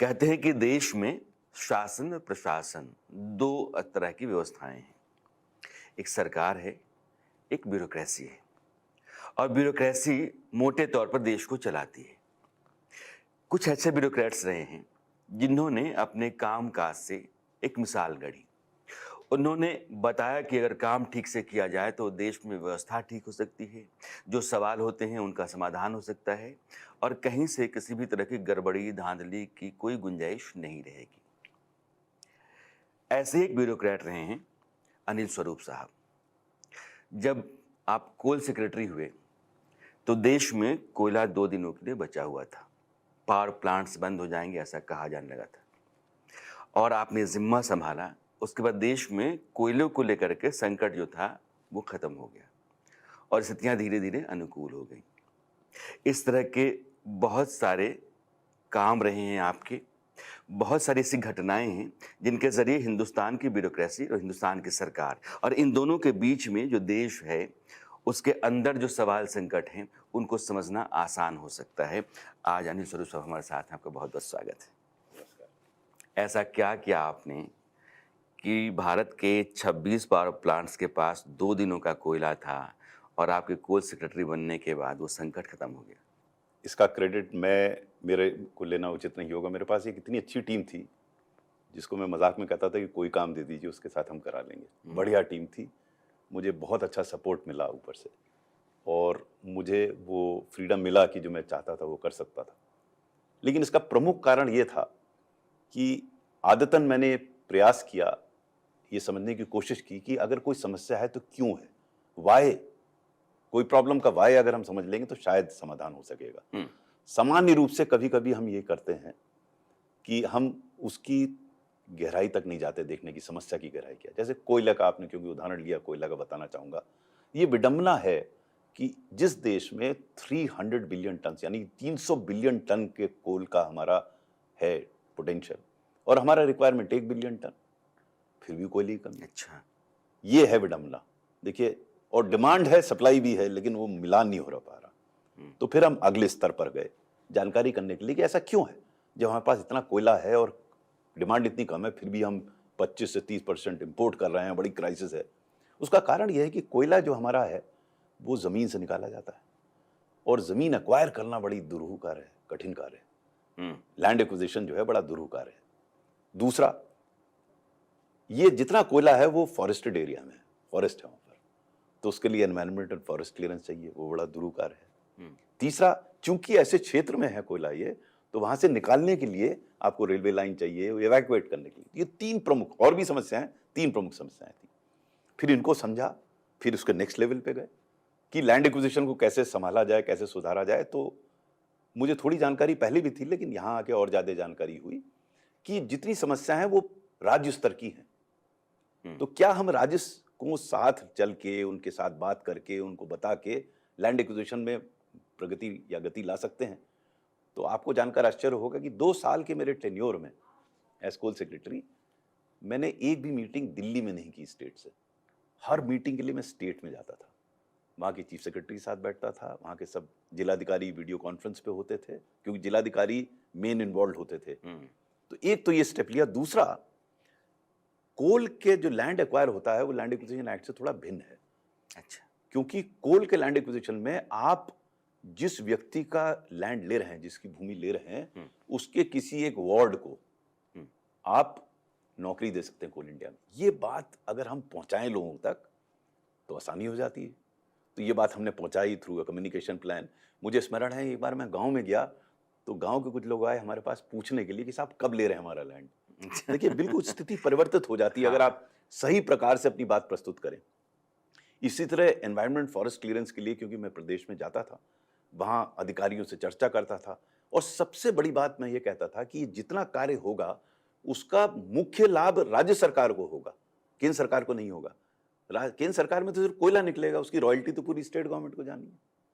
कहते हैं कि देश में शासन और प्रशासन दो तरह की व्यवस्थाएं हैं। एक सरकार है, एक ब्यूरोक्रेसी है। और ब्यूरोक्रेसी मोटे तौर पर देश को चलाती है। कुछ ऐसे ब्यूरोक्रेट्स रहे हैं जिन्होंने अपने काम काज से एक मिसाल गढ़ी। उन्होंने बताया कि अगर काम ठीक से किया जाए तो देश में व्यवस्था ठीक हो सकती है, जो सवाल होते हैं उनका समाधान हो सकता है और कहीं से किसी भी तरह की गड़बड़ी धांधली की कोई गुंजाइश नहीं रहेगी। ऐसे एक ब्यूरोक्रेट रहे हैं अनिल स्वरूप साहब। जब आप कोल सेक्रेटरी हुए तो देश में कोयला 2 दिनों के लिए बचा हुआ था। पावर प्लांट्स बंद हो जाएंगे ऐसा कहा जाने लगा था और आपने जिम्मा संभाला। उसके बाद देश में कोयलों को लेकर के संकट जो था वो खत्म हो गया और स्थितियां धीरे धीरे अनुकूल हो गई। इस तरह के बहुत सारे काम रहे हैं आपके, बहुत सारी ऐसी घटनाएं हैं जिनके जरिए हिंदुस्तान की ब्यूरोक्रेसी और हिंदुस्तान की सरकार और इन दोनों के बीच में जो देश है उसके अंदर जो सवाल संकट हैं उनको समझना आसान हो सकता है। आज अनिल स्वरूप साहब हमारे साथ हैं, आपका बहुत बहुत स्वागत है। ऐसा क्या किया आपने कि भारत के 26 पावर प्लांट्स के पास 2 दिनों का कोयला था और आपके कोल सेक्रेटरी बनने के बाद वो संकट खत्म हो गया? इसका क्रेडिट मेरे को लेना उचित नहीं होगा। मेरे पास एक इतनी अच्छी टीम थी जिसको मैं मजाक में कहता था कि कोई काम दे दीजिए उसके साथ हम करा लेंगे। बढ़िया टीम थी, मुझे बहुत अच्छा सपोर्ट मिला ऊपर से और मुझे वो फ्रीडम मिला कि जो मैं चाहता था वो कर सकता था। लेकिन इसका प्रमुख कारण ये था कि आदतन मैंने प्रयास किया, ये समझने की कोशिश की कि अगर कोई समस्या है तो क्यों है, वाई। कोई प्रॉब्लम का वाई अगर हम समझ लेंगे तो शायद समाधान हो सकेगा। सामान्य रूप से कभी कभी हम ये करते हैं कि हम उसकी गहराई तक नहीं जाते देखने की, समस्या की गहराई क्या। जैसे कोयला का आपने क्योंकि उदाहरण लिया, कोयला का बताना चाहूंगा। ये विडंबना है कि जिस देश में 300 बिलियन टन यानी 300 बिलियन टन के कोल का हमारा है पोटेंशियल और हमारा रिक्वायरमेंट 1 बिलियन टन, फिर भी कोयले की कमी। अच्छा, ये है विडंबना। देखिए, और डिमांड है, सप्लाई भी है, लेकिन वो मिलान नहीं हो पा रहा। तो फिर हम अगले स्तर पर गए जानकारी करने के लिए कि ऐसा क्यों है। जब हमारे पास इतना कोयला है और डिमांड इतनी कम है, फिर भी हम 25 से 30% इंपोर्ट कर रहे हैं, बड़ी क्राइसिस है। उसका कारण यह है कि कोयला जो हमारा है वो जमीन से निकाला जाता है और जमीन एक्वायर करना बड़ी दुरूह कार्य है, कठिन कार्य है। लैंड एक्विजिशन जो है बड़ा दुरूह कार्य है। दूसरा, ये जितना कोयला है वो फॉरेस्टेड एरिया में है, फॉरेस्ट है वहां पर, तो उसके लिए एनवायरमेंट एंड फॉरेस्ट क्लियरेंस चाहिए, वो बड़ा दुरूकार है। तीसरा, चूंकि ऐसे क्षेत्र में है कोयला ये, तो वहां से निकालने के लिए आपको रेलवे लाइन चाहिए, इवैक्यूएट करने के लिए। ये 3 प्रमुख, और भी समस्याएं, 3 प्रमुख समस्याएं थी। फिर इनको समझा, फिर उसके नेक्स्ट लेवल पे गए कि लैंड एक्विजिशन को कैसे संभाला जाए, कैसे सुधारा जाए। तो मुझे थोड़ी जानकारी पहले भी थी, लेकिन यहां आके और ज्यादा जानकारी हुई कि जितनी समस्या है वो राज्य स्तर की है। तो क्या हम राज्य को साथ चल के, उनके साथ बात करके, उनको बता के लैंड एक्विजिशन में प्रगति या गति ला सकते हैं? तो आपको जानकर आश्चर्य होगा कि 2 साल के मेरे टेन्योर में एज कोल सेक्रेटरी मैंने एक भी मीटिंग दिल्ली में नहीं की स्टेट से। हर मीटिंग के लिए मैं स्टेट में जाता था, वहाँ के चीफ सेक्रेटरी के साथ बैठता था, वहाँ के सब जिलाधिकारी वीडियो कॉन्फ्रेंस पे होते थे क्योंकि जिलाधिकारी मेन इन्वॉल्व होते थे। तो एक तो ये स्टेप लिया। दूसरा, कोल के जो लैंड एक्वायर होता है वो लैंड एक्विजिशन एक्ट से थोड़ा भिन्न है। अच्छा, क्योंकि कोल के लैंड एक्विजिशन में आप जिस व्यक्ति का लैंड ले रहे हैं, जिसकी भूमि ले रहे हैं, उसके किसी एक वार्ड को आप नौकरी दे सकते हैं कोल इंडिया में। ये बात अगर हम पहुंचाएं लोगों तक तो आसानी हो जाती है। तो ये बात हमने पहुंचाई थ्रू कम्युनिकेशन प्लान। मुझे स्मरण है एक बार मैं गांव में गया तो गांव के कुछ लोग आए हमारे पास पूछने के लिए कि साहब कब ले रहे हैं हमारा लैंड। देखिए, बिल्कुल स्थिति परिवर्तित हो जाती है अगर आप सही प्रकार से अपनी बात प्रस्तुत करें। इसी तरह एनवायरनमेंट फॉरेस्ट क्लियरेंस के लिए, क्योंकि मैं प्रदेश में जाता था, वहां अधिकारियों से चर्चा करता था और सबसे बड़ी बात मैं ये कहता था कि जितना कार्य होगा उसका मुख्य लाभ राज्य सरकार को होगा, केंद्र सरकार को नहीं होगा। केंद्र सरकार में तो सिर्फ कोयला निकलेगा, उसकी रॉयल्टी तो पूरी स्टेट गवर्नमेंट को जानी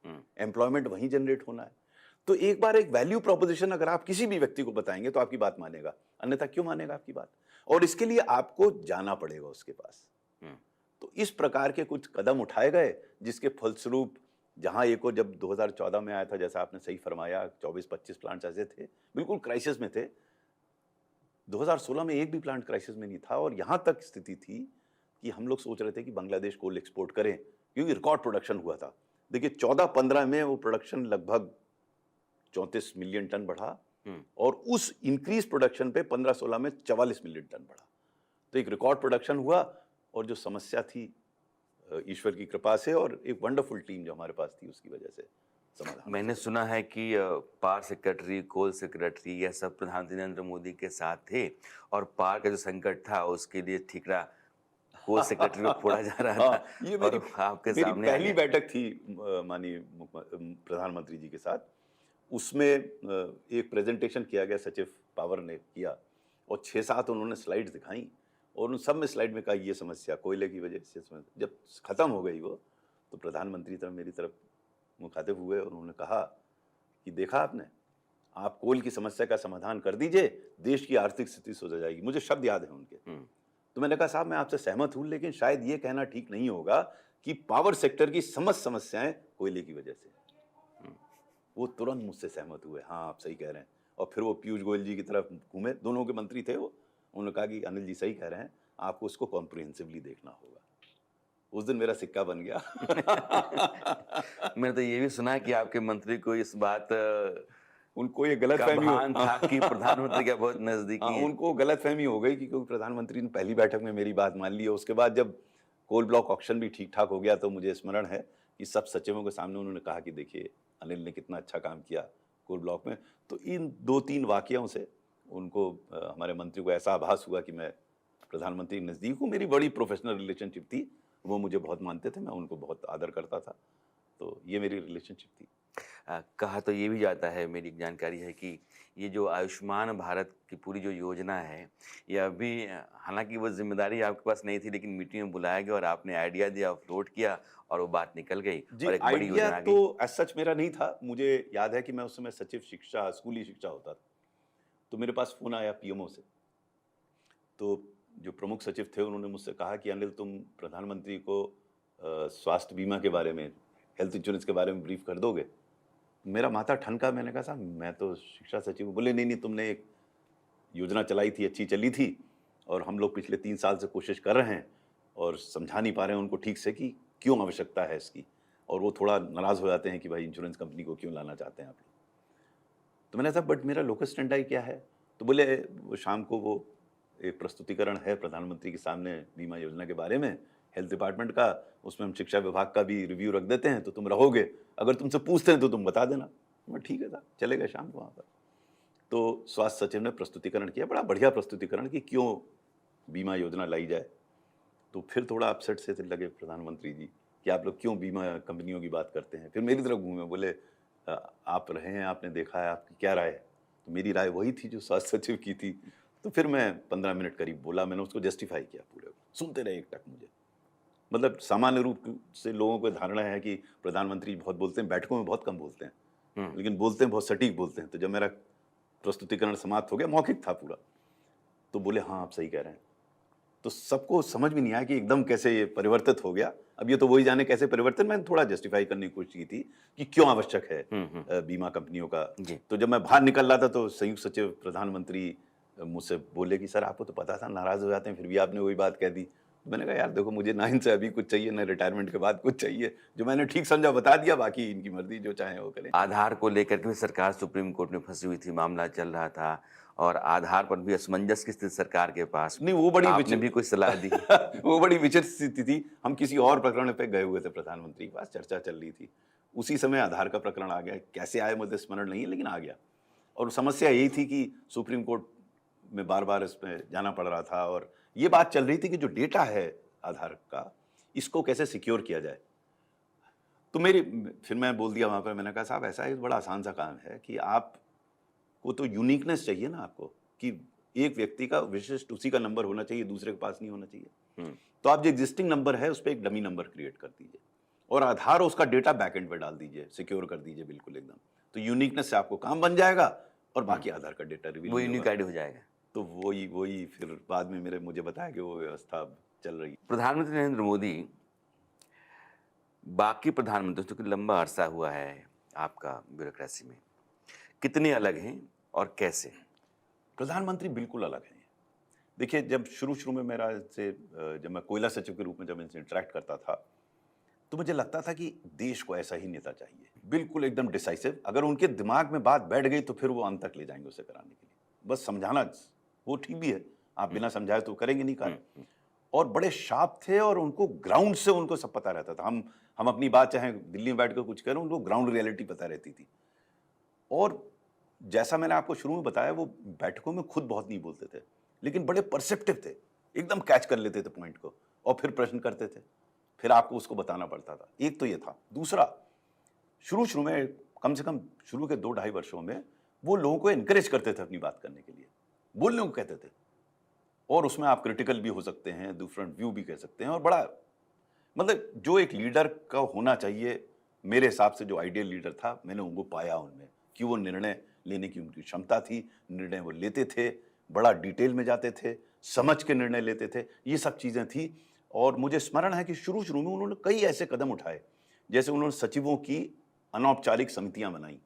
है, एम्प्लॉयमेंट वहीं जनरेट होना है। तो एक बार एक वैल्यू प्रोपोजिशन अगर आप किसी भी व्यक्ति को बताएंगे तो आपकी बात मानेगा, अन्यथा क्यों मानेगा आपकी बात? और इसके लिए आपको जाना पड़ेगा उसके पास। तो इस प्रकार के कुछ कदम उठाए गए जिसके फलस्वरूप जहां एक और जब 2014 में आया था, जैसा आपने सही फरमाया, 24-25 प्लांट्स ऐसे थे बिल्कुल क्राइसिस में थे, 2016 में एक भी प्लांट क्राइसिस में नहीं था, और यहां तक स्थिति थी कि हम लोग सोच रहे थे कि बांग्लादेश कोल एक्सपोर्ट करें, क्योंकि रिकॉर्ड प्रोडक्शन हुआ था। देखिए 14-15 में वो प्रोडक्शन लगभग 34 मिलियन टन बढ़ा, और उस इंक्रीज प्रोडक्शन पे 15-16 में 44 मिलियन टन बढ़ा। तो एक रिकॉर्ड प्रोडक्शन हुआ, और जो समस्या थी ईश्वर की कृपा से और एक वंडरफुल टीम जो हमारे पास थी उसकी वजह से समाधान। मैंने सुना है कि पावर सेक्रेटरी, कोल सेक्रेटरी, यह सब प्रधानमंत्री नरेंद्र मोदी के साथ थे, और पावर का जो संकट था उसके लिए ठीकरा कोल सेक्रेटरी को फोड़ा जा रहा था। ये और आपके मेरी सामने आ पहली गया। बैठक थी माननीय प्रधानमंत्री जी के साथ। उसमें एक प्रेजेंटेशन किया गया, सचिव पावर ने किया, और 6-7 उन्होंने स्लाइड्स दिखाई, और उन सब में स्लाइड में कहा ये समस्या कोयले की वजह से समस्या। जब खत्म हो गई वो, तो प्रधानमंत्री तरफ मेरी तरफ मुखातिब हुए और उन्होंने कहा कि देखा आपने, आप कोल की समस्या का समाधान कर दीजिए, देश की आर्थिक स्थिति सुधर जाएगी। मुझे शब्द याद है उनके। तो मैंने कहा साहब मैं आपसे सहमत हूं, लेकिन शायद ये कहना ठीक नहीं होगा कि पावर सेक्टर की समस्त समस्याएं कोयले की वजह से। वो तुरंत मुझसे सहमत हुए, हाँ आप सही कह रहे हैं। और फिर वो पीयूष गोयल जी की तरफ घूमे, दोनों के मंत्री थे वो, उन्होंने कहा कि अनिल जी सही कह रहे हैं, आपको उसको कॉम्प्रिहेंसिवली देखना होगा। उस दिन मेरा सिक्का बन गया। मैंने तो ये भी सुना है कि आपके मंत्री को इस बात उनको ये गलत का फहमी भान था कि प्रधानमंत्री का बहुत नजदीकी हाँ, है। उनको गलत फहमी हो गई कि क्योंकि प्रधानमंत्री ने पहली बैठक में मेरी बात मान ली है। उसके बाद जब कोल ब्लॉक ऑक्शन भी ठीक ठाक हो गया, तो मुझे स्मरण है कि सब सचिवों के सामने उन्होंने कहा कि देखिए अनिल ने कितना अच्छा काम किया कोल ब्लॉक में। तो इन 2-3 वाकयों से उनको हमारे मंत्री को ऐसा आभास हुआ कि मैं प्रधानमंत्री के नज़दीक हूँ। मेरी बड़ी प्रोफेशनल रिलेशनशिप थी, वो मुझे बहुत मानते थे, मैं उनको बहुत आदर करता था। तो ये मेरी रिलेशनशिप थी। कहा तो ये भी जाता है, मेरी एक जानकारी है कि ये जो आयुष्मान भारत की पूरी जो योजना है, ये अभी हालांकि वो जिम्मेदारी आपके पास नहीं थी, लेकिन मीटिंग में बुलाया गया और आपने आइडिया दिया, फ्लोट किया, और वो बात निकल गई जी, और एक बड़ी आइडिया योजना आ तो गई। एज सच मेरा नहीं था। मुझे याद है कि मैं उस समय सचिव शिक्षा, स्कूली शिक्षा होता था। तो मेरे पास फ़ोन आया पीएमओ से। तो जो प्रमुख सचिव थे उन्होंने मुझसे कहा कि अनिल तुम प्रधानमंत्री को स्वास्थ्य बीमा के बारे में, हेल्थ इंश्योरेंस के बारे में ब्रीफ कर दोगे? मेरा माथा ठनका, मैंने कहा साहब मैं तो शिक्षा सचिव हूँ। बोले नहीं, तुमने एक योजना चलाई थी, अच्छी चली थी, और हम लोग पिछले 3 साल से कोशिश कर रहे हैं और समझा नहीं पा रहे हैं उनको ठीक से कि क्यों आवश्यकता है इसकी। और वो थोड़ा नाराज़ हो जाते हैं कि भाई इंश्योरेंस कंपनी को क्यों लाना चाहते हैं आप लोग। तो मैंने कहा बट मेरा लोकस स्टैंडर्ड क्या है? तो बोले वो शाम को वो एक प्रस्तुतिकरण है प्रधानमंत्री के सामने बीमा योजना के बारे में, हेल्थ डिपार्टमेंट का, उसमें हम शिक्षा विभाग का भी रिव्यू रख देते हैं, तो तुम रहोगे, अगर तुमसे पूछते हैं तो तुम बता देना। मैं ठीक है साहब, चले गए शाम को वहाँ पर। तो स्वास्थ्य सचिव ने प्रस्तुतिकरण किया, बड़ा बढ़िया प्रस्तुतिकरण कि क्यों बीमा योजना लाई जाए। तो फिर थोड़ा अपसेट से लगे प्रधानमंत्री जी कि आप लोग क्यों बीमा कंपनियों की बात करते हैं। फिर मेरी तरफ घूमे, बोले आप रहे हैं, आपने देखा है, आपकी क्या राय है? तो मेरी राय वही थी जो स्वास्थ्य सचिव की थी। तो फिर मैं 15 मिनट करीब बोला, मैंने उसको जस्टिफाई किया पूरे, सुनते रहे एक टक मुझे। मतलब सामान्य रूप से लोगों को धारणा है कि प्रधानमंत्री बहुत बोलते हैं, बैठकों में बहुत कम बोलते हैं, लेकिन बोलते हैं बहुत सटीक बोलते हैं। तो जब मेरा प्रस्तुतिकरण समाप्त हो गया, मौखिक था पूरा, तो बोले हाँ आप सही कह रहे हैं। तो सबको समझ में नहीं आया कि एकदम कैसे ये परिवर्तित हो गया। अब ये तो वही जाने कैसे परिवर्तन। मैंने थोड़ा जस्टिफाई करने की कोशिश की थी कि क्यों आवश्यक है बीमा कंपनियों का। जी। तो जब मैं बाहर निकल रहा था तो संयुक्त सचिव प्रधानमंत्री मुझसे बोले कि सर आपको तो पता था नाराज हो जाते हैं, फिर भी आपने वही बात कह दी। तो मैंने कहा यार देखो, मुझे ना इनसे अभी कुछ चाहिए, ना रिटायरमेंट के बाद कुछ चाहिए। जो मैंने ठीक समझा बता दिया, बाकी इनकी मर्जी, जो चाहे वो करें। आधार को लेकर के भी सरकार सुप्रीम कोर्ट में फंसी हुई थी, मामला चल रहा था, और आधार पर भी असमंजस की स्थिति सरकार के पास। नहीं, वो बड़ी आपने भी कोई सलाह दी? वो बड़ी विचित्र स्थिति थी। हम किसी और प्रकरण पे गए हुए थे, प्रधानमंत्री के पास चर्चा चल रही थी, उसी समय आधार का प्रकरण आ गया। कैसे आया मुझे स्मरण नहीं है, लेकिन आ गया। और समस्या यही थी कि सुप्रीम कोर्ट में बार बार इसमें जाना पड़ रहा था, और ये बात चल रही थी कि जो डेटा है आधार का, इसको कैसे सिक्योर किया जाए। तो फिर मैं बोल दिया वहाँ पर, मैंने कहा साहब ऐसा है, बड़ा आसान सा काम है कि आपको तो यूनिकनेस चाहिए ना, आपको कि एक व्यक्ति का विशिष्ट उसी का नंबर होना चाहिए, दूसरे के पास नहीं होना चाहिए। तो आप जो एग्जिस्टिंग नंबर है उस पर एक डमी नंबर क्रिएट कर दीजिए, और आधार उसका डेटा बैकएंड पे डाल दीजिए, सिक्योर कर दीजिए बिल्कुल एकदम। तो यूनिकनेस से आपको काम बन जाएगा, और बाकी आधार का डेटा रिवील वो नहीं यूनिक होगा। आईडी हो जाएगा। तो वही फिर बाद में मुझे बताया कि वो व्यवस्था अब चल रही है। प्रधानमंत्री नरेंद्र मोदी बाकी प्रधानमंत्रियों से, क्योंकि लंबा अरसा हुआ है आपका ब्यूरोक्रेसी में, कितने अलग हैं और कैसे? प्रधानमंत्री बिल्कुल अलग हैं। देखिए, जब शुरू में मेरा से जब मैं कोयला सचिव के रूप में जब इनसे इंटरेक्ट करता था, तो मुझे लगता था कि देश को ऐसा ही नेता चाहिए, बिल्कुल एकदम डिसाइसिव। अगर उनके दिमाग में बात बैठ गई तो फिर वो अंत तक ले जाएंगे उसे कराने के लिए। बस समझाना वो ठीक भी है, आप बिना समझाए तो करेंगे नहीं कार्य। और बड़े शार्प थे और उनको ग्राउंड से उनको सब पता रहता था। हम अपनी बात चाहे दिल्ली में बैठ कर कुछ करें, उनको ग्राउंड रियलिटी पता रहती थी। और जैसा मैंने आपको शुरू में बताया, वो बैठकों में खुद बहुत नहीं बोलते थे, लेकिन बड़े परसेप्टिव थे, एकदम कैच कर लेते थे पॉइंट को और फिर प्रश्न करते थे, फिर आपको उसको बताना पड़ता था। एक तो ये था। दूसरा, शुरू में कम से कम शुरू के 2-2.5 वर्षों में वो लोगों को एनकरेज करते थे अपनी बात करने के लिए, बोलने को कहते थे। और उसमें आप क्रिटिकल भी हो सकते हैं, डिफरेंट व्यू भी कह सकते हैं, और बड़ा मतलब जो एक लीडर का होना चाहिए, मेरे हिसाब से जो आइडियल लीडर था, मैंने उनको पाया उनमें कि वो निर्णय लेने की उनकी क्षमता थी, निर्णय वो लेते थे, बड़ा डिटेल में जाते थे, समझ के निर्णय लेते थे, ये सब चीज़ें थी। और मुझे स्मरण है कि शुरू में उन्होंने कई ऐसे कदम उठाए, जैसे उन्होंने सचिवों की अनौपचारिक समितियां बनाई,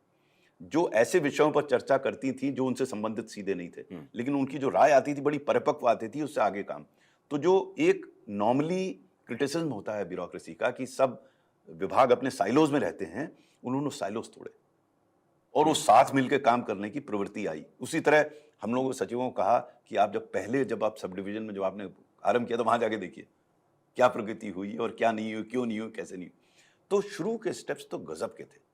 जो ऐसे विषयों पर चर्चा करती थी जो उनसे संबंधित सीधे नहीं थे, लेकिन उनकी जो राय आती थी बड़ी परिपक्व आती थी, उससे आगे काम। तो जो एक नॉर्मली क्रिटिसिज्म होता है ब्यूरोक्रेसी का कि सब विभाग अपने साइलोज में रहते हैं, उन्होंने साइलोज तोड़े और वो साथ मिलकर काम करने की प्रवृत्ति आई। उसी तरह हम लोगों सचिवों को कहा कि आप जब आप सब डिवीजन में जब आपने आरंभ किया तो वहां जाके देखिए क्या प्रगति हुई और क्या नहीं हुई, क्यों नहीं हुई, कैसे नहीं हुई। तो शुरू के स्टेप्स तो गजब के थे।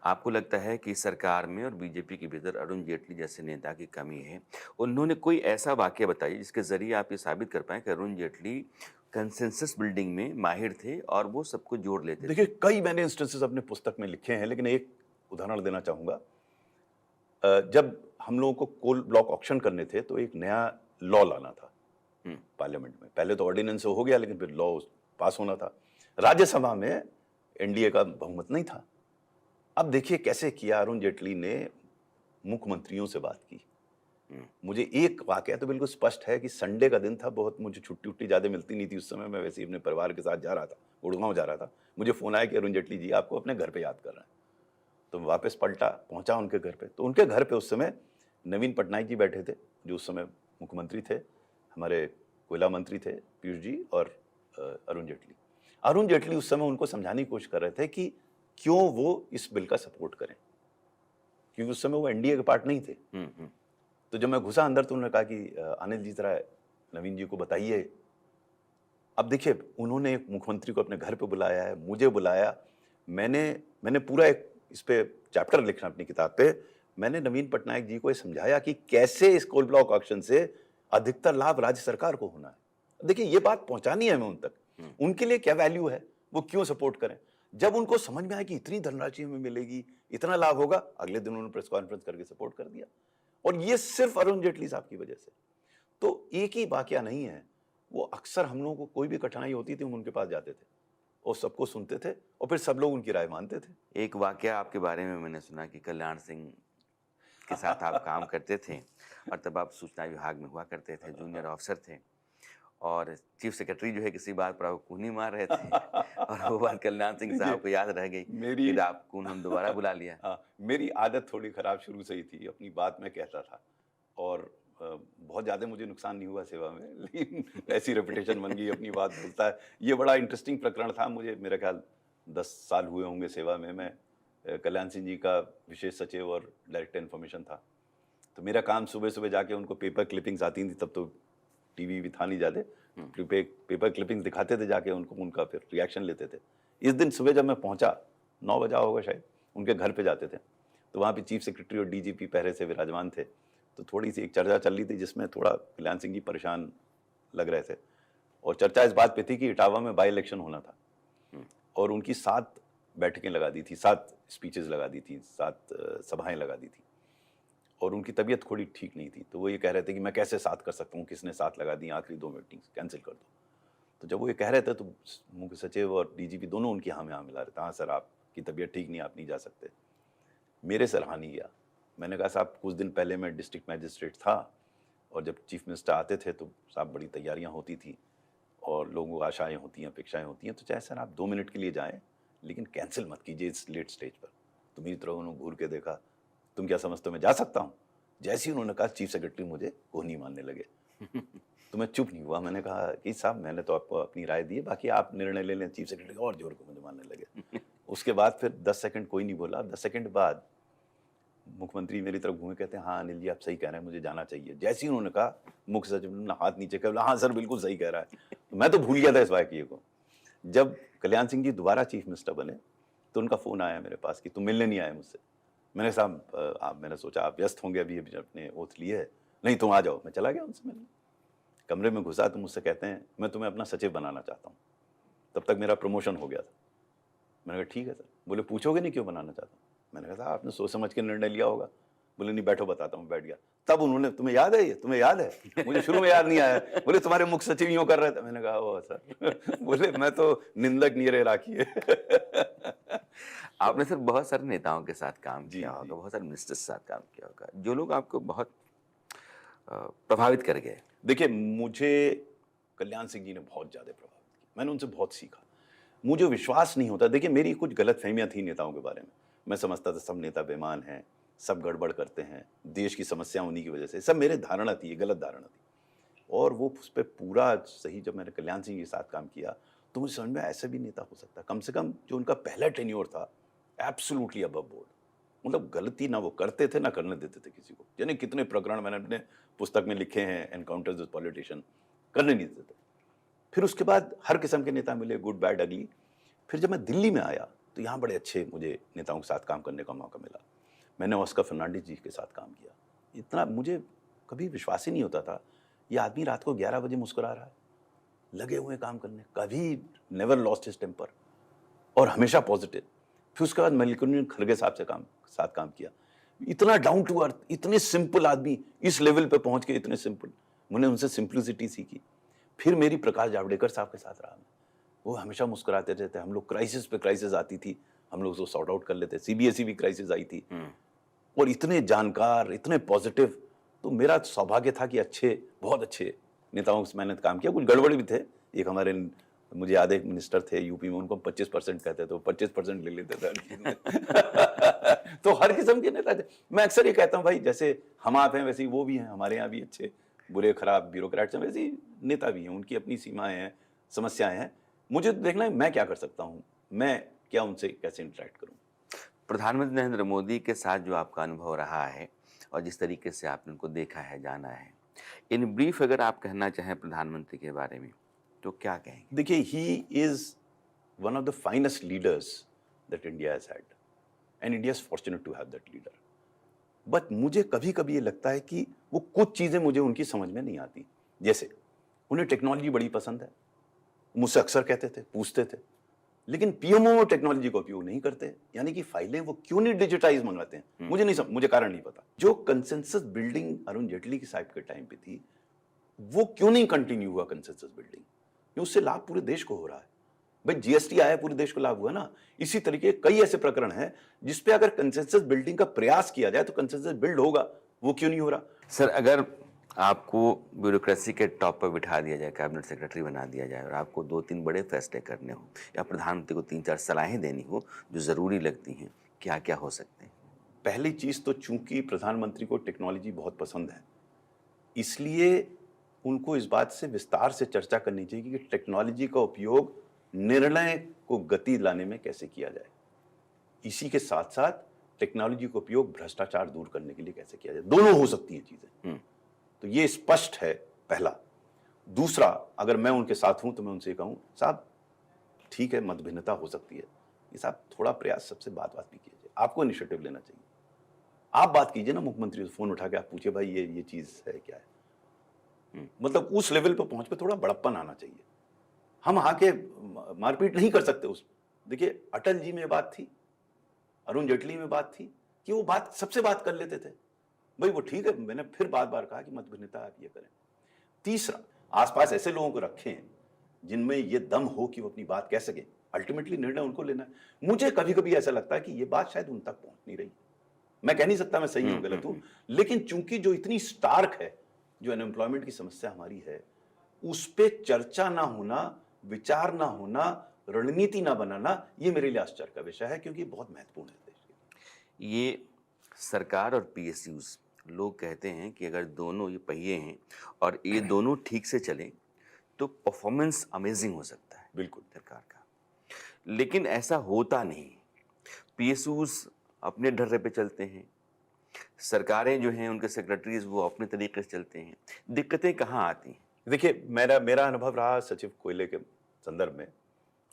आपको लगता है कि सरकार में और बीजेपी के भीतर अरुण जेटली जैसे नेता की कमी है? उन्होंने कोई ऐसा वाकया बताइए जिसके ज़रिए आप ये साबित कर पाएँ कि अरुण जेटली कंसेंसस बिल्डिंग में माहिर थे और वो सबको जोड़ लेते थे। देखिए, कई मैंने इंस्टेंसेस अपने पुस्तक में लिखे हैं, लेकिन एक उदाहरण देना चाहूंगा। जब हम लोगों को कोल ब्लॉक ऑक्शन करने थे तो एक नया लॉ लाना था पार्लियामेंट में। पहले तो ऑर्डिनेंस हो गया, लेकिन फिर लॉ पास होना था। राज्यसभा में एनडीए का बहुमत नहीं था। अब देखिए कैसे किया, अरुण जेटली ने मुख्यमंत्रियों से बात की। मुझे एक वाकया तो बिल्कुल स्पष्ट है कि संडे का दिन था, बहुत मुझे छुट्टी उट्टी ज़्यादा मिलती नहीं थी उस समय, मैं वैसे ही अपने परिवार के साथ जा रहा था, गुड़गांव जा रहा था। मुझे फ़ोन आया कि अरुण जेटली जी आपको अपने घर पे याद कर रहे हैं। तो मैं वापस पहुंचा उनके घर पे। तो उनके घर पे उस समय नवीन पटनायक जी बैठे थे, जो उस समय मुख्यमंत्री थे, हमारे कोयला मंत्री थे पीयूष जी, और अरुण जेटली उस समय उनको समझाने की कोशिश कर रहे थे कि क्यों वो इस बिल का सपोर्ट करें, क्योंकि उस समय वो एनडीए के पार्ट नहीं थे। तो जब मैं घुसा अंदर तो उन्होंने कहा कि अनिल जी जरा नवीन जी को बताइए। अब देखिए, उन्होंने एक मुख्यमंत्री को अपने घर पे बुलाया है, मुझे बुलाया, मैंने पूरा एक इस पे चैप्टर लिखा अपनी किताब पे। मैंने नवीन पटनायक जी को ये समझाया कि कैसे इस कोल ब्लॉक ऑक्शन से अधिकतर लाभ राज्य सरकार को होना है। देखिए, ये बात पहुंचानी है हमें उन तक, उनके लिए क्या वैल्यू है, वो क्यों सपोर्ट करें। जब उनको समझ में आया कि इतनी धनराशि हमें मिलेगी, इतना लाभ होगा, अगले दिन उन्होंने प्रेस कॉन्फ्रेंस करके सपोर्ट कर दिया। और ये सिर्फ अरुण जेटली साहब की वजह से। तो एक ही वाकया नहीं है, वो अक्सर हम लोगों को कोई भी कठिनाई होती थी, हम उनके पास जाते थे और सबको सुनते थे और फिर सब लोग उनकी राय मानते थे। एक वाकया आपके बारे में मैंने सुना कि कल्याण सिंह के साथ आप काम करते थे और तब आप सूचना विभाग में हुआ करते थे, जूनियर ऑफिसर थे, और चीफ सेक्रेटरी जो है किसी बात पर आपको कूनी मार रहे थे और वो बात कल्याण सिंह साहब को याद रह गई, फिर आपको उन्होंने दोबारा बुला लिया। हाँ, मेरी आदत थोड़ी खराब शुरू से ही थी, अपनी बात में कहता था और बहुत ज़्यादा मुझे नुकसान नहीं हुआ सेवा में, लेकिन ऐसी रेपुटेशन बन गई, अपनी बात बोलता है। ये बड़ा इंटरेस्टिंग प्रकरण था। मुझे मेरा ख्याल 10 साल हुए होंगे सेवा में। मैं कल्याण सिंह जी का विशेष सचिव और डायरेक्टर इन्फॉर्मेशन था। तो मेरा काम सुबह सुबह जाके उनको पेपर क्लिपिंग्स आती थी, तब तो टीवी भी था नहीं ज़्यादा, पेपर क्लिपिंग्स दिखाते थे जाके उनको, उनका फिर रिएक्शन लेते थे। इस दिन सुबह जब मैं पहुंचा, 9 बजा होगा शायद, उनके घर पे जाते थे, तो वहाँ पे चीफ सेक्रेटरी और डीजीपी पहरे से विराजमान थे। तो थोड़ी सी एक चर्चा चल रही थी जिसमें थोड़ा कल्याण सिंह जी परेशान लग रहे थे, और चर्चा इस बात पे थी कि इटावा में बाई इलेक्शन होना था और उनकी 7 बैठकें लगा दी थी, 7 स्पीचेस लगा दी थी, 7 सभाएं लगा दी थी, और उनकी तबीयत थोड़ी ठीक नहीं थी। तो वो ये कह रहे थे कि मैं कैसे 7 कर सकता हूँ, किसने 7 लगा दी, आखिरी 2 मीटिंग्स कैंसिल कर दो। तो जब वो ये कह रहे थे तो मुख्य सचिव और डीजीपी दोनों उनकी हाँ में हाँ मिला रहे थे, हाँ सर आपकी तबीयत ठीक नहीं, आप नहीं जा सकते। मेरे से रहा नहीं गया। मैंने कहा साहब, कुछ दिन पहले मैं डिस्ट्रिक्ट मैजिस्ट्रेट था और जब चीफ मिनिस्टर आते थे तो साहब बड़ी तैयारियां होती थी और लोगों को आशाएं होती हैं, अपेक्षाएं होती हैं, तो चाहे सर आप 2 मिनट के लिए जाएं, लेकिन कैंसिल मत कीजिए इस लेट स्टेज पर। तो मेरी तरफ उन्होंने घूर के देखा, तुम क्या समझते हो मैं जा सकता हूँ? जैसे ही उन्होंने कहा चीफ सेक्रेटरी मुझे वो नहीं मानने लगे। तो मैं चुप नहीं हुआ, मैंने कहा कि साहब मैंने तो आपको अपनी राय दी है, बाकी आप निर्णय ले लें। चीफ सेक्रेटरी और जोर को मुझे मानने लगे। उसके बाद फिर 10 सेकंड कोई नहीं बोला। 10 सेकंड बाद मुख्यमंत्री मेरी तरफ घूमे, कहते हैं हाँ अनिल जी आप सही कह रहे हैं, मुझे जाना चाहिए। जैसे ही उन्होंने कहा मुख्य सचिव ने हाथ नीचे कर बोला हाँ सर बिल्कुल सही कह रहा है। तो मैं तो भूल गया था इस वाक्य को। जब कल्याण सिंह जी दोबारा चीफ मिनिस्टर बने तो उनका फोन आया मेरे पास कि तुम मिलने नहीं आए मुझसे। मैंने साहब आप, मैंने सोचा आप व्यस्त होंगे, अभी अपने ओथ लिए है, नहीं तुम आ जाओ। मैं चला गया उनसे मिलने। कमरे में घुसा तो मुझसे कहते हैं मैं तुम्हें अपना सचिव बनाना चाहता हूँ। तब तक मेरा प्रमोशन हो गया था। मैंने कहा ठीक है सर। बोले पूछोगे नहीं क्यों बनाना चाहता हूँ? मैंने कहा साहब आपने सोच समझ के निर्णय लिया होगा। बोले नहीं बैठो बताता हूँ। बैठ गया। तब उन्होंने तुम्हें याद है ये, तुम्हें याद है? मुझे शुरू में याद नहीं आया। बोले तुम्हारे मुख्य सचिव यूं कर रहे थे। मैंने कहा ओ सर। बोले मैं तो निंदक नहीं रहे राखी है। आपने सर बहुत सारे नेताओं के साथ काम जी, किया जी। होगा, बहुत सारे मिनिस्टर्स के साथ काम किया होगा, जो लोग आपको बहुत प्रभावित कर गए। देखिए मुझे कल्याण सिंह जी ने बहुत ज्यादा प्रभावित किया। मैंने उनसे बहुत सीखा। मुझे विश्वास नहीं होता। देखिए मेरी कुछ गलतफहमियां थी नेताओं के बारे में। मैं समझता था सब नेता बेईमान हैं, सब गड़बड़ करते हैं, देश की समस्या उन्हीं की वजह से, सब मेरे धारणा थी, ये गलत धारणा थी। और वो उस पर पूरा सही, जब मैंने कल्याण सिंह के साथ काम किया तो मुझे समझ में आया, ऐसा भी नेता हो सकता है। कम से कम जो उनका पहला टेन्योर था एब्सोल्युटली अबव बोर्ड। मतलब गलती ना वो करते थे ना करने देते थे किसी को। यानी कितने प्रकरण मैंने अपने पुस्तक में लिखे हैं, एनकाउंटर्स विद पॉलिटिशियन, करने नहीं देते थे। फिर उसके बाद हर किस्म के नेता मिले, गुड बैड अगली। फिर जब मैं दिल्ली में आया तो यहाँ बड़े अच्छे मुझे नेताओं के साथ काम करने का मौका मिला। मैंने ऑस्कर फर्नांडिस जी के साथ काम किया। इतना मुझे कभी विश्वास ही नहीं होता था, ये आदमी रात को 11 बजे मुस्कुरा रहा है, लगे हुए काम करने, कभी नेवर लॉस्ट हिज टेम्पर और हमेशा पॉजिटिव। फिर उसके बाद मल्लिकार्जुन खड़गे साहब से साथ काम किया। इतना डाउन टू अर्थ, इतने सिंपल आदमी, इस लेवल पे पहुंच के इतने सिंपल, मैंने उनसे सिंप्लिसिटी सीखी। फिर मेरी प्रकाश जावड़ेकर साहब के साथ रहा मैं। वो हमेशा मुस्कुराते रहते। हम लोग क्राइसिस पे क्राइसिस आती थी, हम लोग उसको सॉर्ट आउट कर लेते। सीबीएसई भी क्राइसिस आई थी और इतने जानकार, इतने पॉजिटिव। तो मेरा सौभाग्य था कि अच्छे, बहुत अच्छे नेताओं से मैंने काम किया। कुछ गड़बड़ भी थे। एक हमारे, मुझे याद है एक मिनिस्टर थे यूपी में, उनको 25% कहते थे, 25% ले लेते थे हर चीज में। तो हर किस्म के नेता थे। मैं अक्सर ये कहता हूँ भाई, जैसे हम आप हैं वैसे ही वो भी हैं। हमारे यहाँ भी अच्छे बुरे खराब ब्यूरोक्रेट्स हैं, वैसे ही नेता भी हैं। उनकी अपनी सीमाएं हैं, समस्याएं हैं। मुझे तो देखना है मैं क्या कर सकता हूँ, मैं क्या उनसे कैसे इंटरेक्ट करूँ। प्रधानमंत्री नरेंद्र मोदी के साथ जो आपका अनुभव रहा है और जिस तरीके से आपने उनको देखा है, जाना है, इन ब्रीफ अगर आप कहना चाहें प्रधानमंत्री के बारे में तो क्या कहेंगे? देखिए he is one of the finest leaders that India has had and India is fortunate to have that leader. But मुझे कभी कभी ये लगता है कि वो कुछ चीजें मुझे उनकी समझ में नहीं आती। जैसे उन्हें टेक्नोलॉजी बड़ी पसंद है, मुझसे अक्सर कहते थे, पूछते थे, लेकिन पीएमओ वो टेक्नोलॉजी का उपयोग नहीं करते। यानी कि फाइलें वो क्यों नहीं डिजिटाइज मंगाते हैं, मुझे कारण नहीं पता। जो कंसेंसस बिल्डिंग अरुण जेटली की साइड के टाइम पे थी, वो क्यों नहीं कंटिन्यू हुआ कंसेंसस बिल्डिंग? उससे लाभ पूरे देश को हो रहा है। भाई जीएसटी आया, पूरे देश को लाभ हुआ ना। इसी तरीके कई ऐसे प्रकरण हैं जिसपे अगर कंसेंसस बिल्डिंग का प्रयास किया जाए तो कंसेंसस बिल्ड होगा। वो क्यों नहीं हो रहा? सर, अगर आपको ब्यूरोक्रेसी के टॉप पर बिठा दिया जाए, कैबिनेट सेक्रेटरी बना दिया जाए और आपको 2-3 बड़े फैसले करने हो या प्रधानमंत्री को 3-4 सलाहें देनी हो जो ज़रूरी लगती हैं, क्या क्या हो सकते हैं? पहली चीज तो चूंकि प्रधानमंत्री को टेक्नोलॉजी बहुत पसंद है, इसलिए उनको इस बात से विस्तार से चर्चा करनी चाहिए कि टेक्नोलॉजी का उपयोग निर्णय को गति लाने में कैसे किया जाए। इसी के साथ साथ टेक्नोलॉजी का उपयोग भ्रष्टाचार दूर करने के लिए कैसे किया जाए। दोनों हो सकती हैं चीजें। तो ये स्पष्ट है पहला। दूसरा, अगर मैं उनके साथ हूं तो मैं उनसे कहूं साहब ठीक है मतभिन्नता हो सकती है, ये साहब थोड़ा प्रयास सबसे बात भी कीजिए, आपको इनिशिएटिव लेना चाहिए। आप बात कीजिए ना मुख्यमंत्री से, फोन उठा के आप पूछिए भाई ये चीज है क्या है। मतलब उस लेवल पर पहुंच पे थोड़ा बड़प्पन आना चाहिए। हम आके मारपीट नहीं कर सकते। उस देखिए अटल जी में बात थी, अरुण जेटली में बात थी कि वो बात सबसे बात कर लेते थे। भाई वो ठीक है, मैंने फिर बार कहा कि मतभिन्नता आप ये करें। तीसरा, आसपास ऐसे लोगों को रखें जिनमें ये दम हो कि वो अपनी बात कह सके। अल्टीमेटली निर्णय उनको लेना है। मुझे कभी कभी ऐसा लगता है कि ये बात शायद उन तक पहुंच नहीं रही। मैं कह नहीं सकता मैं सही हूं गलत हूं, लेकिन चूंकि जो इतनी स्टार्क है, जो अनएम्प्लॉयमेंट की समस्या हमारी है, उस पर चर्चा ना होना, विचार ना होना, रणनीति ना बनाना, ये मेरे लिए आश्चर्य का विषय है, क्योंकि बहुत महत्वपूर्ण है देश के लिए। ये सरकार और पीएसयूज लोग कहते हैं कि अगर दोनों ये पहिए हैं और ये दोनों ठीक से चलें तो परफॉर्मेंस अमेजिंग हो सकता है बिल्कुल। सरकार का, लेकिन ऐसा होता नहीं। पीएसयूज अपने ढर्रे पे चलते हैं, सरकारें जो हैं उनके सेक्रेटरीज वो अपने तरीके से चलते हैं। दिक्कतें कहाँ आती हैं? देखिए, मेरा मेरा अनुभव रहा सचिव कोयले के संदर्भ में,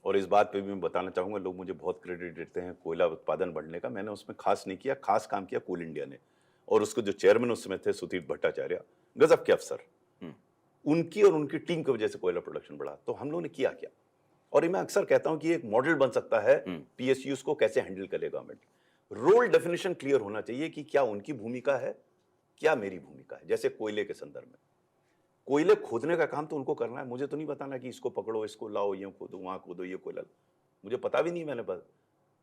और इस बात पे भी मैं बताना चाहूँगा, लोग मुझे बहुत क्रेडिट देते हैं कोयला उत्पादन बढ़ने का। मैंने उसमें खास नहीं किया, खास काम किया कोल इंडिया ने, और उसको जो चेयरमैन उस समय थे सुधीर भट्टाचार्य, गजब के अफसर, उनकी और उनकी टीम की वजह से कोयला प्रोडक्शन बढ़ा। तो हम लोगों ने किया क्या, और ये मैं अक्सर कहता हूं कि एक मॉडल बन सकता है पीएसयूज को कैसे हैंडल करे गवर्नमेंट। रोल डेफिनेशन क्लियर होना चाहिए कि क्या उनकी भूमिका है, क्या मेरी भूमिका है। जैसे कोयले के संदर्भ में, कोयले खोदने का काम तो उनको करना है, मुझे तो नहीं बताना कि इसको पकड़ो, इसको लाओ, ये खोदो, वहां खोदो, ये कोयला, मुझे पता भी नहीं। मैंने बस,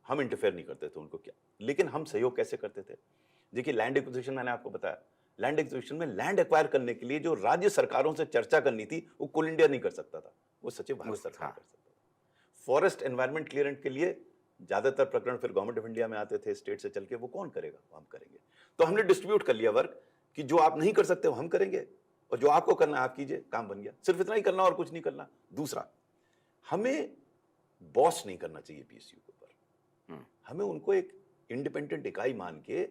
हम इंटरफेयर नहीं करते थे उनको क्या, लेकिन हम सहयोग कैसे करते थे। देखिए, लैंड एक्विजिशन मैंने आपको बताया, लैंड एक्विजिशन में लैंड एक्वायर करने के लिए जो राज्य सरकारों से चर्चा करनी थी वो कोल इंडिया नहीं कर सकता था, वो सचिव भारत सरकार कर सकता था। फॉरेस्ट एनवायरमेंट क्लियरेंस के लिए ज्यादातर प्रकरण फिर गवर्नमेंट ऑफ इंडिया में आते थे, स्टेट से चल के, वो कौन करेगा, वो हम करेंगे। तो हमने डिस्ट्रीब्यूट कर लिया वर्क कि जो आप नहीं कर सकते वो हम करेंगे, और जो आपको करना है आप कीजिए, काम बन गया। सिर्फ इतना ही करना और कुछ नहीं करना। दूसरा, हमें बॉस नहीं करना चाहिए पीएसयू के ऊपर, हमें उनको एक इंडिपेंडेंट इकाई मान के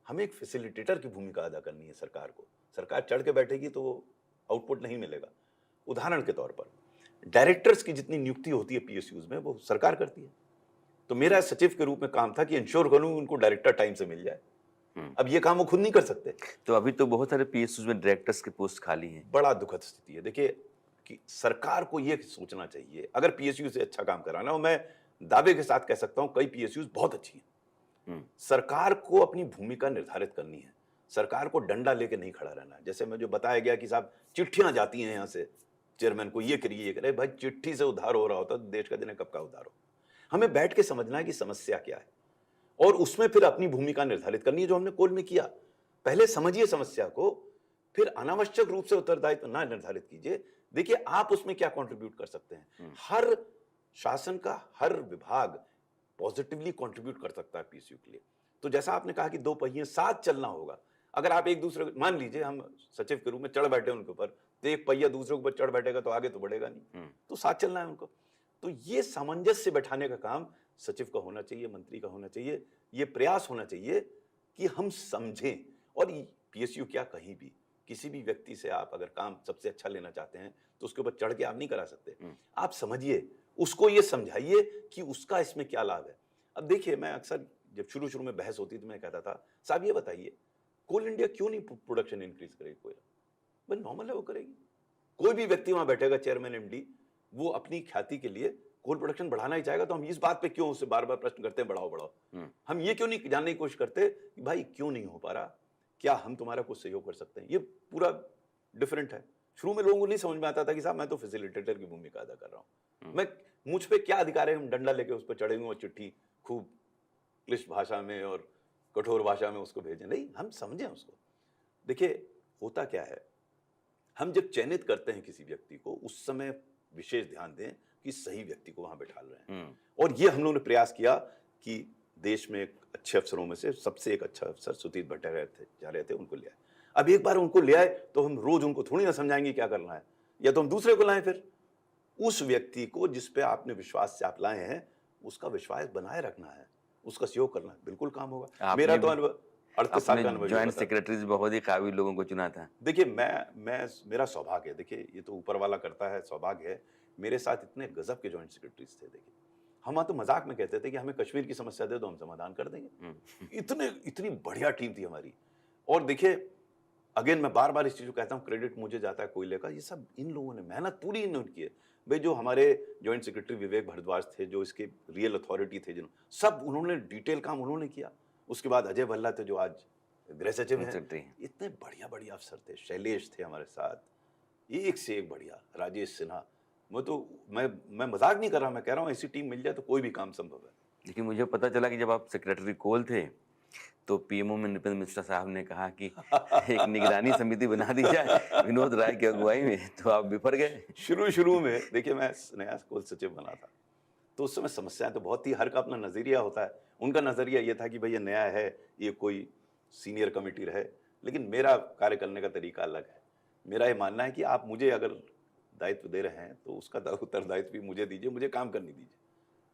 हमें एक फैसिलिटेटर की भूमिका अदा करनी है। सरकार को, सरकार चढ़ के बैठेगी तो आउटपुट नहीं मिलेगा। उदाहरण के तौर पर, डायरेक्टर्स की जितनी नियुक्ति होती है पीएसयूज में वो सरकार करती है। तो मेरा सचिव के रूप में काम था कि इंश्योर करूं उनको डायरेक्टर टाइम से मिल जाए। अब ये काम वो खुद नहीं कर सकते। तो अभी तो बहुत सारे पीएसयूज में डायरेक्टर्स के पोस्ट खाली हैं। बड़ा दुखद स्थिति है। देखिए कि सरकार को ये सोचना चाहिए, अगर पीएसयू से अच्छा काम कराना हो, मैं दावे के साथ कह सकता हूं कई पीएसयूज बहुत अच्छी हैं। सरकार को अपनी भूमिका निर्धारित करनी है, सरकार को डंडा लेके नहीं खड़ा रहना है। जैसे मैं जो बताया गया कि साहब चिट्ठियां जाती हैं यहां से चेयरमैन को, ये करिए, ये करे, भाई चिट्ठी से उद्धार हो रहा होता तो देश का दिन कब का उद्धार हो। हमें बैठ के समझना है कि समस्या क्या है, और उसमें फिर अपनी भूमिका निर्धारित करनी है, जो हमने कोल में किया। पहले समझिए समस्या को, फिर अनावश्यक रूप से उत्तरदायित्व ना निर्धारित कीजिए। देखिए आप उसमें क्या कंट्रीब्यूट कर सकते हैं। हर शासन का हर विभाग पॉजिटिवली कंट्रीब्यूट कर सकता है पीएसयू के लिए। तो जैसा आपने कहा कि दो पहिए साथ चलना होगा, अगर आप एक दूसरे, मान लीजिए हम सचिव के रूप में चढ़ बैठे उनके ऊपर, तो एक पहिया दूसरे के ऊपर चढ़ बैठेगा तो आगे तो बढ़ेगा नहीं, तो साथ चलना है उनको। तो ये सामंजस्य बैठाने का काम सचिव का होना चाहिए, मंत्री का होना चाहिए। ये प्रयास होना चाहिए कि हम समझें। और पीएसयू क्या, कहीं भी किसी भी व्यक्ति से आप अगर काम सबसे अच्छा लेना चाहते हैं तो उसके ऊपर चढ़ के आप नहीं करा सकते। आप समझिए, उसको ये समझाइए कि उसका इसमें क्या लाभ है। अब देखिए, मैं अक्सर जब शुरू शुरू में बहस होती थी मैं कहता था, साहब ये बताइए कोल इंडिया क्यों नहीं प्रोडक्शन इंक्रीज करेगी कोयला? भाई नॉर्मल है, वो करेगी। कोई भी व्यक्ति वहां बैठेगा, चेयरमैन, एमडी, वो अपनी ख्याति के लिए कोल प्रोडक्शन बढ़ाना ही चाहेगा। तो हम इस बात पे क्यों उससे बार बार प्रश्न करते हैं, बढ़ाओ बढ़ाओ। हम ये क्यों नहीं जानने की कोशिश करते कि भाई क्यों नहीं हो पा रहा, क्या हम तुम्हारा कुछ सहयोग कर सकते हैं। ये पूरा डिफरेंट है। शुरू में लोगों को नहीं समझ में आता था कि साहब मैं तो फैसिलिटेटर की भूमिका अदा कर रहा हूं, मैं, मुझ पे क्या अधिकार है, हम डंडा लेके उस पर चढ़ेंगे और चिट्ठी खूब क्लिष्ट भाषा में और कठोर भाषा में उसको भेजें। नहीं, हम समझें उसको। देखिए होता क्या है, हम जब चयनित करते हैं किसी व्यक्ति को, उस समय विशेष ध्यान दें कि सही व्यक्ति को वहां बैठा रहे हैं। और ये हम लोगों ने प्रयास किया कि देश में अच्छे अफसरों में से सबसे एक अच्छा अफसर सुधीर भट्टाचार्य थे, उनको ले आए। अब एक बार उनको ले आए तो हम रोज उनको थोड़ी ना समझाएंगे क्या करना है, या तो हम दूसरे को लाएं। फिर उस व्यक्ति को जिस पे आपने विश्वास से आप लाए हैं, उसका विश्वास बनाए रखना है, उसका सहयोग करना है, बिल्कुल काम होगा। मेरा तो अनुभव 38 साल का अनुभव। ज्वाइंट सेक्रेटरीज बहुत ही काबिल लोगों को चुना था। देखिए मेरा सौभाग्य है, देखिए ये तो ऊपर वाला करता है, सौभाग्य है। मेरे साथ इतने गजब के ज्वाइंट सेक्रेटरीज थे। देखिए हम तो मजाक में कहते थे कि हमें कश्मीर की समस्या दे दो, हम समाधान कर देंगे। इतनी बढ़िया टीम थी हमारी। और देखिए अगेन मैं बार बार इस चीज को कहता हूँ, क्रेडिट मुझे जाता है कोयले का। ये सब इन लोगों ने मेहनत पूरी इन्होंने की है भाई। जो हमारे ज्वाइंट सेक्रेटरी विवेक भारद्वाज थे, जो इसके रियल अथॉरिटी थे, जिन्होंने सब उन्होंने डिटेल काम उन्होंने किया। उसके बाद अजय भल्ला थे जो आज गृह सचिव हैं। इतने बढ़िया बढ़िया अफसर थे, शैलेश थे हमारे साथ, एक से एक बढ़िया, राजेश सिन्हा। मैं मजाक नहीं कर रहा, मैं कह रहा हूँ ऐसी टीम मिल जाए तो कोई भी काम संभव है। लेकिन मुझे पता चला कि जब आप सेक्रेटरी कोल थे तो पीएमओ में नृपेंद्र मिश्रा साहब ने कहा कि एक निगरानी समिति बना दी जाए विनोद राय की अगुवाई में, तो आप बिफर गए। शुरू में देखिए मैं नया कोल सचिव बना था तो उस समय समस्याएं तो बहुत थी, हर का अपना नजरिया होता है। उनका नजरिया ये था कि भाई ये नया है, ये कोई सीनियर कमेटी रहे, लेकिन मेरा कार्य करने का तरीका अलग है। मेरा ये मानना है कि आप मुझे अगर दायित्व दे रहे हैं तो उसका उत्तरदायित्व भी मुझे दीजिए, मुझे काम करने दीजिए।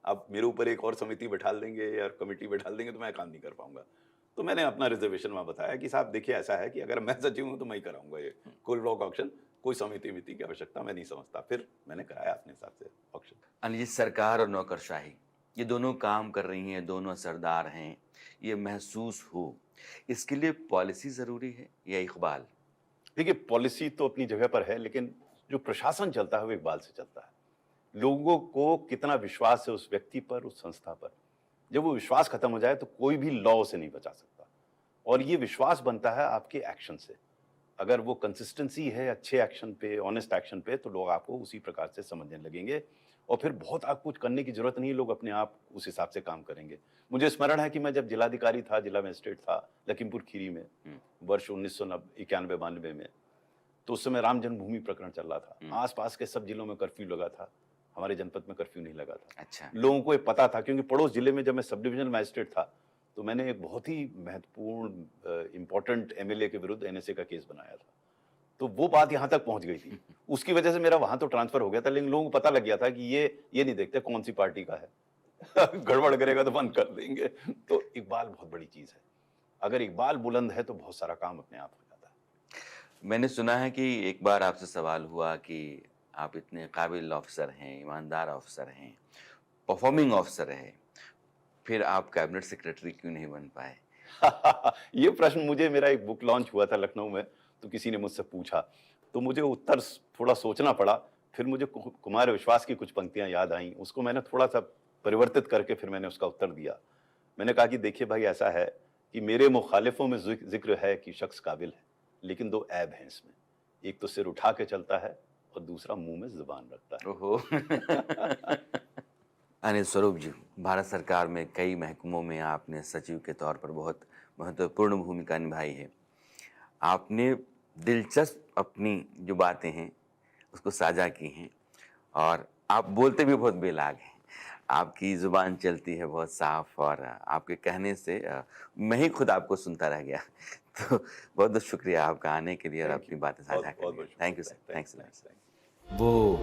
आप मेरे ऊपर एक और समिति बैठा देंगे या कमेटी बैठा देंगे तो मैं काम नहीं कर पाऊंगा। तो मैंने अपना रिजर्वेशन वहां बताया कि साहब देखिए ऐसा है कि अगर मैं सचिव हूं तो मैं ही कराऊंगा ये कोल ब्लॉक ऑक्शन, कोई समिति मिति की आवश्यकता मैं नहीं समझता। फिर मैंने कराया अपने हिसाब से ऑक्शन। अनिल जी, सरकार और नौकरशाही ये दोनों काम कर रही हैं, दोनों असरदार हैं, ये महसूस हो, इसके लिए पॉलिसी ज़रूरी है या इक़बाल? देखिए पॉलिसी तो अपनी जगह पर है, लेकिन जो प्रशासन चलता है वो इकबाल से चलता है। लोगों को कितना विश्वास है उस व्यक्ति पर, उस संस्था पर। जब वो विश्वास खत्म हो जाए तो कोई भी लॉ उसे नहीं बचा सकता। और ये विश्वास बनता है आपके एक्शन से। अगर वो कंसिस्टेंसी है अच्छे एक्शन पे, ऑनेस्ट एक्शन पे, तो लोग आपको उसी प्रकार से समझने लगेंगे और फिर बहुत आप कुछ करने की जरूरत नहीं है, लोग अपने आप उस हिसाब से काम करेंगे। मुझे स्मरण है कि मैं जब जिलाधिकारी था, जिला मजिस्ट्रेट था लखीमपुर खीरी में, वर्ष 1991-92 में, तो उस समय राम जन्मभूमि प्रकरण चल रहा था। आसपास के सब जिलों में कर्फ्यू लगा था, हमारे जनपद में कर्फ्यू नहीं लगा था। अच्छा। लोगों को ये पता था, क्योंकि पड़ोस जिले में जब मैं सब डिविजनल मजिस्ट्रेट था तो मैंने एक बहुत ही महत्वपूर्ण इंपॉर्टेंट एमएलए के विरुद्ध एनएसए का केस बनाया था। तो वो बात यहाँ तक पहुंच गई थी। उसकी वजह से मेरा वहां तो ट्रांसफर हो गया था, लेकिन लोगों को पता लग गया था कि ये नहीं देखते कौन सी पार्टी का है। गड़बड़ करेगा तो बंद कर देंगे। तो इकबाल बहुत बड़ी चीज है। अगर इकबाल बुलंद है तो बहुत सारा काम अपने आप हो जाता है। मैंने सुना है कि एक बार आपसे सवाल हुआ कि आप इतने काबिल ऑफिसर हैं, ईमानदार ऑफिसर हैं, परफॉर्मिंग ऑफिसर हैं, फिर आप कैबिनेट सेक्रेटरी क्यों नहीं बन पाए? ये प्रश्न मुझे, मेरा एक बुक लॉन्च हुआ था लखनऊ में, तो किसी ने मुझसे पूछा, तो मुझे उत्तर थोड़ा सोचना पड़ा। फिर मुझे कुमार विश्वास की कुछ पंक्तियां याद आईं, उसको मैंने थोड़ा सा परिवर्तित करके फिर मैंने उसका उत्तर दिया। मैंने कहा कि देखिए भाई, ऐसा है कि मेरे मुखालिफों में जिक्र है कि शख्स काबिल है, लेकिन दो ऐब हैं इसमें। एक तो सिर उठा के चलता है और दूसरा मुंह में जुबान रखता है। ओहो। अनिल स्वरूप जी, भारत सरकार में कई महकमों में आपने सचिव के तौर पर बहुत महत्वपूर्ण भूमिका निभाई है। आपने दिलचस्प अपनी जो बातें हैं उसको साझा की हैं और आप बोलते भी बहुत बेलाग हैं। आपकी ज़ुबान चलती है बहुत साफ और आपके कहने से मैं ही खुद आपको सुनता रह गया। तो बहुत बहुत शुक्रिया आपका आने के लिए और अपनी बातें साझा करने के लिए। Thank you sir, thanks. वो